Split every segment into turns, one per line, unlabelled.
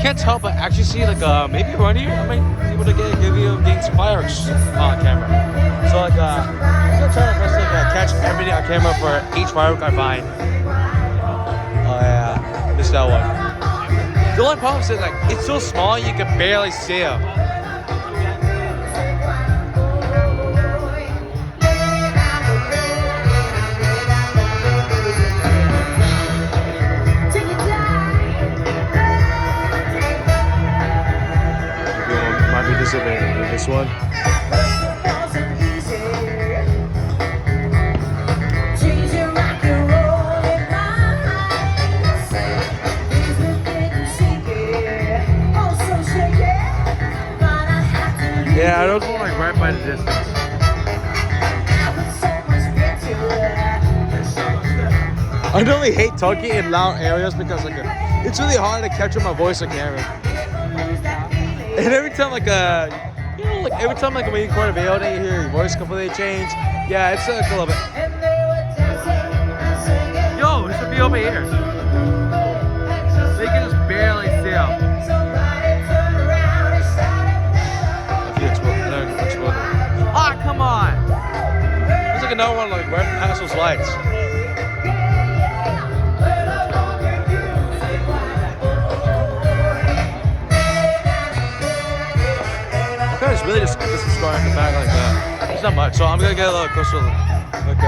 can't tell, but actually see like maybe around here I might be able to give you gain some fireworks on camera. So like I'm gonna try to first like catch everything on camera for each firework I find. Oh yeah, missed that one. The only problem is that like it's so small you can barely see them. This one. Yeah, I don't go like right by the distance. I normally hate talking in loud areas because like it's really hard to capture my voice on camera. And every time like you know, like every time like when you record a video, then you hear your voice completely change. Yeah, it's like a little bit. Yo, it should be over here. They can just barely see him. Ah, come on! There's like another one like right past those lights. It's really just scar in the back like that. It's not much, so I'm gonna get a little closer, like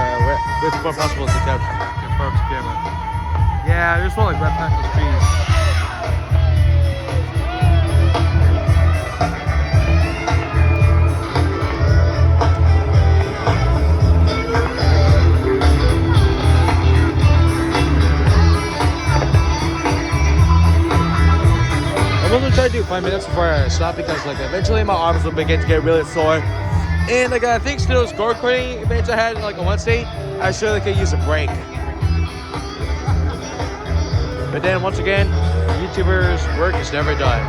with more possible to capture the camera. Yeah, I just want like right past those trees. I'm gonna try to do 5 minutes before I stop because like eventually my arms will begin to get really sore. And like I think still score recording events I had like on Wednesday, I surely could use a break. But then once again, YouTubers' work is never done.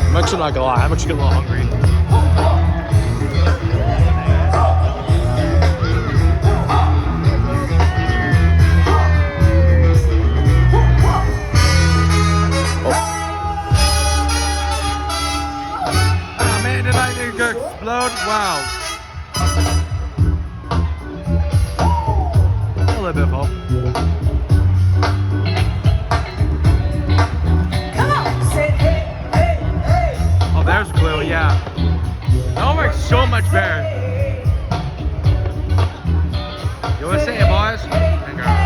I'm actually not gonna lie, I'm actually getting a little hungry. Explode! Wow. A little bit of hope.
Come on, say hey, hey, hey.
Oh, there's glue, yeah. That works so much better. You wanna say it, boys? And girls.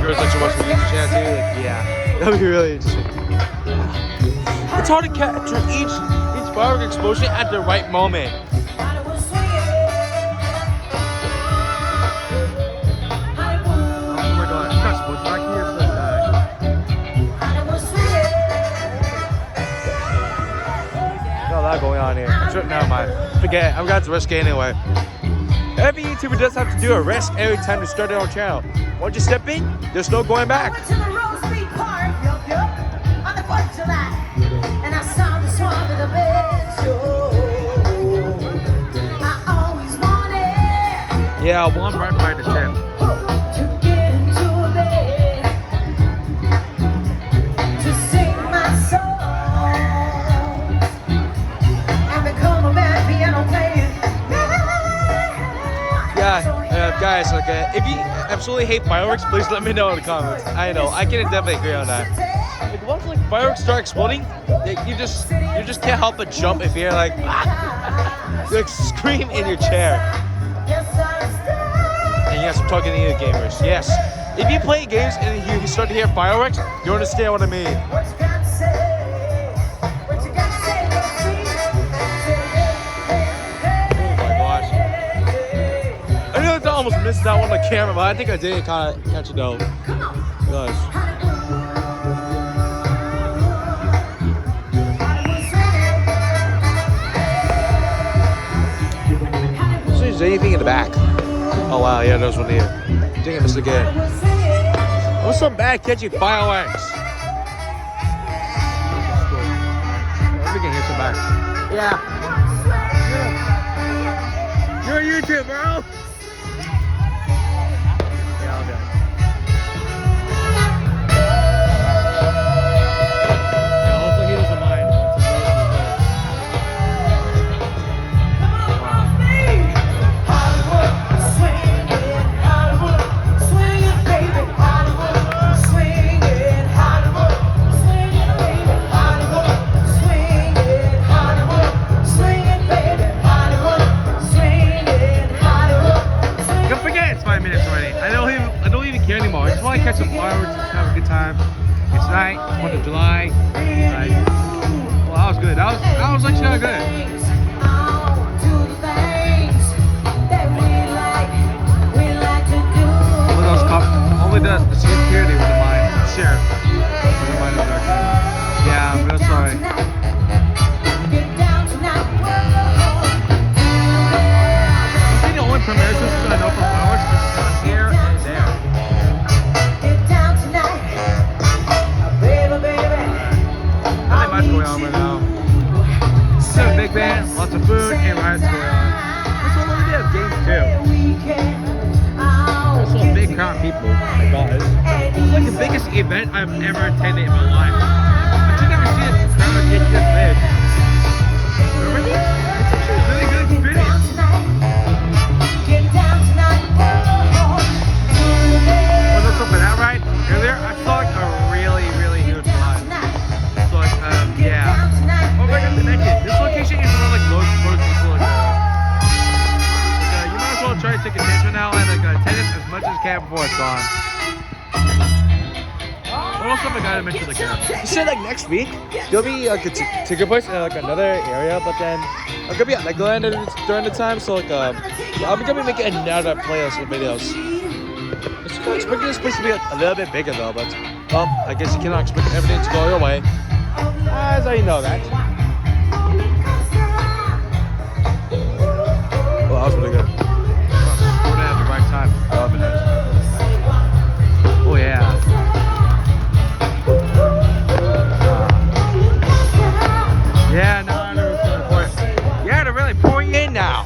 Girls like to watch the YouTube channel too? Like, yeah. That would be really interesting. It's hard to capture each firework explosion at the right moment. Oh my god, it's not supposed to back here, got a lot going on here. Never mind. Forget it. I'm gonna have to risk it anyway. Every YouTuber does have to do a risk every time to start their own channel. Once you step in, there's no going back. Yeah, one right by the ship. Yeah, guys, like if you absolutely hate fireworks, please let me know in the comments. I know, I can definitely agree on that. Like once like fireworks start exploding, you just can't help but jump if you're like, you like scream in your chair. And yes, I'm talking to you gamers. Yes, if you play games and you start to hear fireworks, you understand what I mean. I almost missed that one on the camera, but I think I did kind of catch it though. Gosh. So there's anything in the back. Oh wow, yeah, there's one here. I think I missed it again. I was so bad catching fireworks. I think I hit some back. Yeah. You're a YouTuber, bro. like catch some fireworks and have a good time. It's tonight, 4th of July. Like, well, that was good. That was actually not good. Only those only the security wouldn't mind. Sheriff wouldn't mind the dark time. Yeah, I'm real sorry. I think the only premiere system I know for fireworks is on here and there. Nothing much going on right now. Just have a big band, lots of food, and riots going on. That's all we have games too. Also a big crowd of people. Oh my god. It's like the biggest event I've ever attended in my life. I've never seen a crowd get this big. Remember this? It's actually a really good experience. Was there something that right? Earlier, I saw like a really, really huge line. So like, yeah. Oh my god, to mention, this location is one of like most people like you might as well try to take a chance right now and like attend it as much as you can before it's gone. What else have I got to mention like that? You said like next week there'll be like a ticket price in like another area, but then I'm gonna be at Legoland during the time, so like I'm gonna be making another playlist of videos. I'm expecting this place to be like a little bit bigger though, but I guess you cannot expect everything to go your way. As I know that. Well, that was really good. We're at the right time. I love it. Oh yeah. Yeah, no, I never was gonna pour it. Yeah, they're really pouring in now.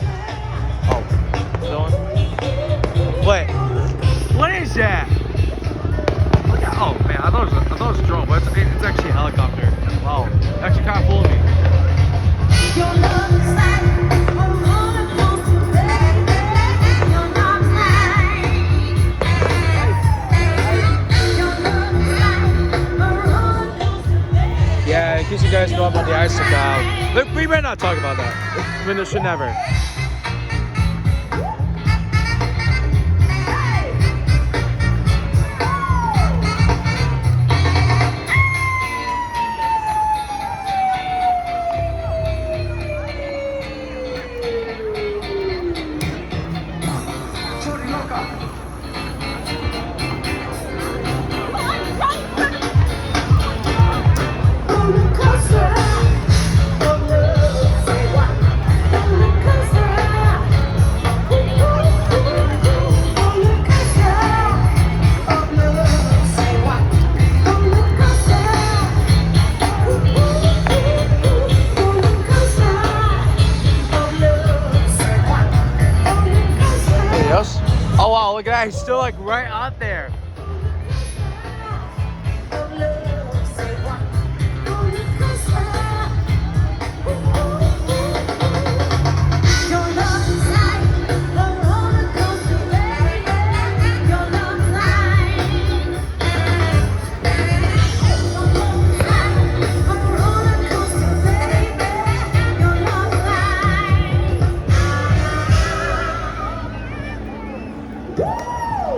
Oh, wait, what is that? Look at, oh man, I thought it was a drone, but it's actually a helicopter. Wow, actually kind of fooled me. Yeah, in case you guys know I'm on the icicle. Look, we better not talk about that. I mean, should never. Oh wow, look at that, he's still like right out there.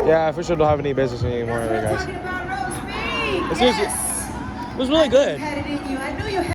Yeah, I for sure don't have any business anymore, guys. It was really good.